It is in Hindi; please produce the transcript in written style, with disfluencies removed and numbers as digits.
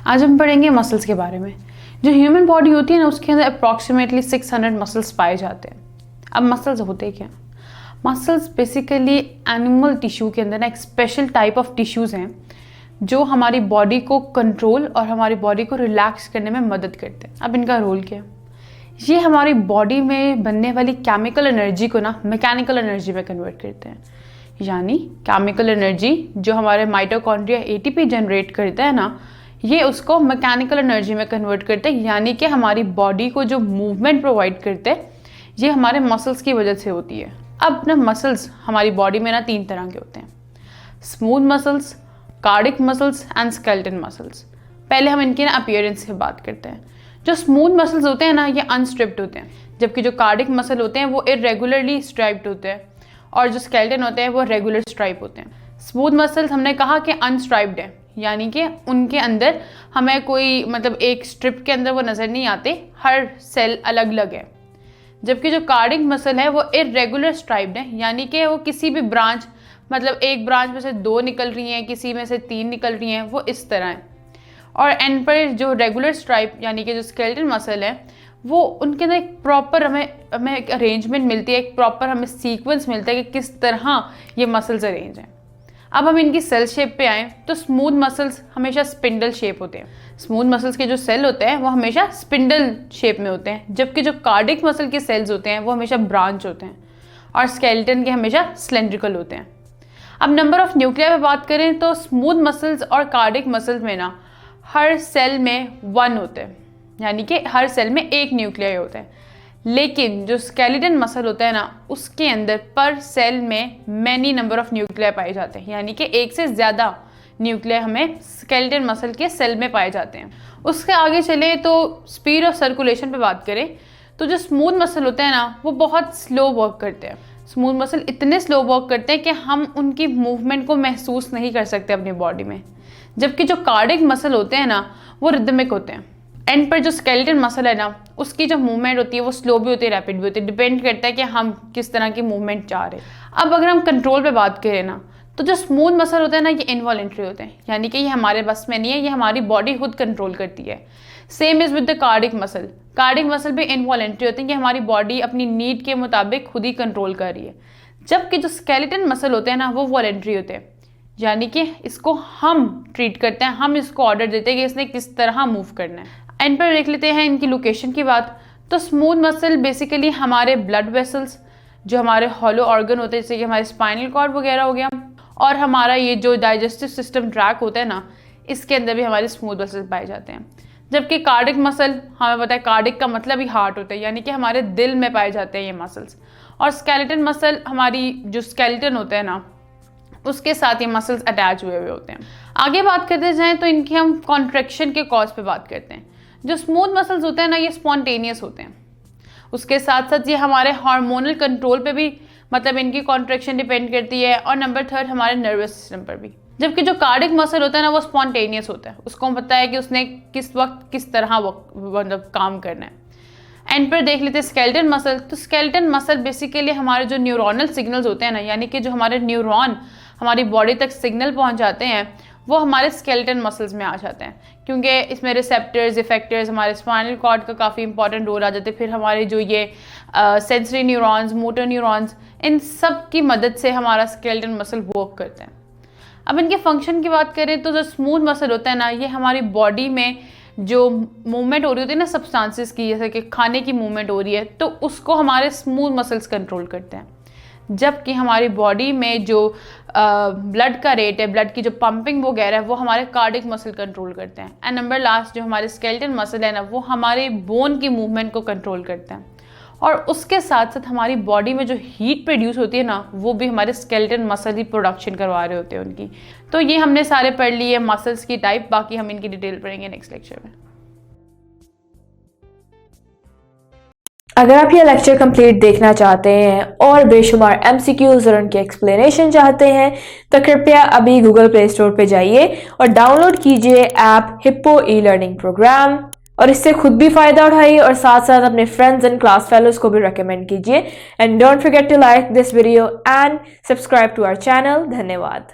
आज हम पढ़ेंगे मसल्स के बारे में। जो ह्यूमन बॉडी होती है ना, उसके अंदर अप्रॉक्सीमेटली 600 मसल्स पाए जाते हैं। अब मसल्स होते क्या? मसल्स बेसिकली एनिमल टिश्यू के अंदर ना एक स्पेशल टाइप ऑफ टिश्यूज़ हैं जो हमारी बॉडी को कंट्रोल और हमारी बॉडी को रिलैक्स करने में मदद करते हैं। अब इनका रोल क्या है? ये हमारी बॉडी में बनने वाली केमिकल एनर्जी को ना मैकेनिकल एनर्जी में कन्वर्ट करते हैं। यानी केमिकल एनर्जी जो हमारे माइटोकॉन्ड्रिया एटीपी जनरेट करता है ना, ये उसको मैकेनिकल एनर्जी में कन्वर्ट करते हैं। यानी कि हमारी बॉडी को जो मूवमेंट प्रोवाइड करते हैं ये हमारे मसल्स की वजह से होती है। अब ना मसल्स हमारी बॉडी में ना 3 तरह के होते हैं: smooth muscles, cardiac muscles and skeleton muscles. पहले हम इनकी ना अपीयरेंस की बात करते हैं। जो स्मूथ मसल्स होते हैं ना, ये अनस्ट्रिप्ड होते हैं, जबकि जो कार्डिक मसल होते हैं वो इरेगुलरली स्ट्राइप्ड होते हैं, और जो स्केलेटन होते हैं वो रेगुलर स्ट्राइप होते हैं। स्मूथ मसल्स हमने कहा कि अनस्ट्राइप्ड है, यानी कि उनके अंदर हमें कोई मतलब एक स्ट्रिप के अंदर वो नज़र नहीं आते, हर सेल अलग अलग है। जबकि जो कार्डिक मसल है वो इरेगुलर स्ट्राइप्ड है, यानी कि वो किसी भी ब्रांच मतलब एक ब्रांच में से 2 निकल रही हैं, किसी में से 3 निकल रही हैं, वो इस तरह है। और एंड पर जो रेगुलर स्ट्राइप यानी कि जो स्केलेटन मसल है वो उनके अंदर एक प्रॉपर हमें एक अरेंजमेंट मिलती है, एक प्रॉपर हमें सीक्वेंस मिलता है कि किस तरह ये मसल्स अरेंज हैं। अब हम इनकी सेल शेप पे आएँ तो स्मूथ मसल्स हमेशा स्पिंडल शेप होते हैं। स्मूथ मसल्स के जो सेल होते हैं वो हमेशा स्पिंडल शेप में होते हैं, जबकि जो कार्डिक मसल के सेल्स होते हैं वो हमेशा ब्रांच होते हैं, और स्केलेटन के हमेशा सिलेंड्रिकल होते हैं। अब नंबर ऑफ न्यूक्लिया पे बात करें तो स्मूथ मसल्स और कार्डिक मसल्स में ना हर सेल में 1 होते हैं, यानी कि हर सेल में 1 न्यूक्लिया होता है। लेकिन जो स्केलेटन मसल होता है ना, उसके अंदर पर सेल में मैनी नंबर ऑफ न्यूक्लिया पाए जाते हैं, यानी कि 1 से ज़्यादा न्यूक्लिया हमें स्केलेटन मसल के सेल में पाए जाते हैं। उसके आगे चले तो स्पीड ऑफ सर्कुलेशन पे बात करें तो जो स्मूथ मसल होते हैं ना वो बहुत स्लो वर्क करते हैं। स्मूथ मसल इतने स्लो वर्क करते हैं कि हम उनकी मूवमेंट को महसूस नहीं कर सकते अपनी बॉडी में, जबकि जो कार्डिक मसल होते हैं ना वो रिदमिक होते हैं। एंड पर जो स्केलेटन मसल है ना, उसकी जो मूवमेंट होती है वो स्लो भी होती है, रैपिड भी होती है, डिपेंड करता है कि हम किस तरह की मूवमेंट चाह रहे हैं। अब अगर हम कंट्रोल पे बात करें ना, तो जो स्मूथ मसल होते हैं ना ये इनवॉलेंट्री होते हैं, यानी कि ये हमारे बस में नहीं है, ये हमारी बॉडी खुद कंट्रोल करती है। Same is with the cardiac muscle. Cardiac muscle भी इनवॉलेंट्री होते हैं कि हमारी बॉडी अपनी नीड के मुताबिक खुद ही कंट्रोल कर रही है, जबकि जो स्केलेटन मसल होते हैं ना वो वॉलेंट्री होते हैं, यानी कि इसको हम ट्रीट करते हैं, हम इसको ऑर्डर देते हैं कि इसने किस तरह मूव करना है। एंड पर देख लेते हैं इनकी लोकेशन की बात। तो स्मूथ मसल बेसिकली हमारे ब्लड वेसल्स, जो हमारे हॉलो ऑर्गन होते हैं जैसे कि हमारे स्पाइनल कॉर्ड वगैरह हो गया, और हमारा ये जो डाइजेस्टिव सिस्टम ट्रैक होता है ना, इसके अंदर भी हमारे स्मूथ मसल पाए जाते हैं। जबकि कार्डिक मसल हमें पता है, कार्डिक का मतलब ही हार्ट होता है, यानी कि हमारे दिल में पाए जाते हैं ये मसल्स। और स्केलेटन मसल हमारी जो स्केलेटन होता है ना, उसके साथ ये मसल्स अटैच हुए होते हैं। आगे बात करते जाएं तो इनकी हम कॉन्ट्रैक्शन के कॉज पे बात करते हैं। जो स्मूथ मसल्स होते हैं ना ये स्पॉन्टेनियस होते हैं, उसके साथ साथ ये हमारे हार्मोनल कंट्रोल पे भी मतलब इनकी कॉन्ट्रैक्शन डिपेंड करती है, और नंबर 3 हमारे नर्वस सिस्टम पर भी। जबकि जो कार्डिक मसल होता है ना वो स्पॉन्टेनियस होता है, उसको पता है कि उसने किस वक्त किस तरह मतलब काम करना है। एंड पर देख लेते हैं स्केलेटन मसल। तो स्केलेटन मसल बेसिकली हमारे जो न्यूरोनल सिग्नल्स होते हैं ना, यानी कि जो हमारे न्यूरॉन हमारी बॉडी तक सिग्नल पहुंचाते हैं, वो हमारे स्केलेटन मसल्स में आ जाते हैं, क्योंकि इसमें रिसेप्टर्स इफेक्टर्स हमारे स्पाइनल कॉर्ड का काफ़ी इंपॉर्टेंट रोल आ जाते हैं। फिर हमारे जो ये सेंसरी न्यूरॉन्स, मोटर न्यूरॉन्स, इन सब की मदद से हमारा स्केलेटन मसल वर्क करते हैं। अब इनके फंक्शन की बात करें तो जो स्मूथ मसल होता है ना, ये हमारी बॉडी में जो मूवमेंट हो रही होती है ना सब्सटेंसेस की, जैसे कि खाने की मूवमेंट हो रही है, तो उसको हमारे स्मूथ मसल्स कंट्रोल करते हैं। जबकि हमारी बॉडी में जो ब्लड का रेट है, ब्लड की जो पंपिंग वगैरह है, वो हमारे कार्डिक मसल कंट्रोल करते हैं। एंड नंबर लास्ट जो हमारे स्केलेटन मसल है ना, वो हमारे बोन की मूवमेंट को कंट्रोल करते हैं। और उसके साथ साथ हमारी बॉडी में जो हीट प्रोड्यूस होती है ना, वो भी हमारे स्केलेटन मसल ही प्रोडक्शन करवा रहे होते हैं उनकी। तो ये हमने सारे पढ़ लिए मसल्स की टाइप, बाकी हम इनकी डिटेल पढ़ेंगे नेक्स्ट लेक्चर में। अगर आप ये लेक्चर कंप्लीट देखना चाहते हैं और बेशुमार MCQs और उनके एक्सप्लेनेशन चाहते हैं तो कृपया अभी गूगल प्ले स्टोर पे जाइए और डाउनलोड कीजिए ऐप हिप्पो ई-लर्निंग प्रोग्राम, और इससे खुद भी फायदा उठाइए और साथ साथ अपने फ्रेंड्स एंड क्लास फेलोज को भी रेकमेंड कीजिए। And don't forget to like this video and subscribe to our channel. धन्यवाद।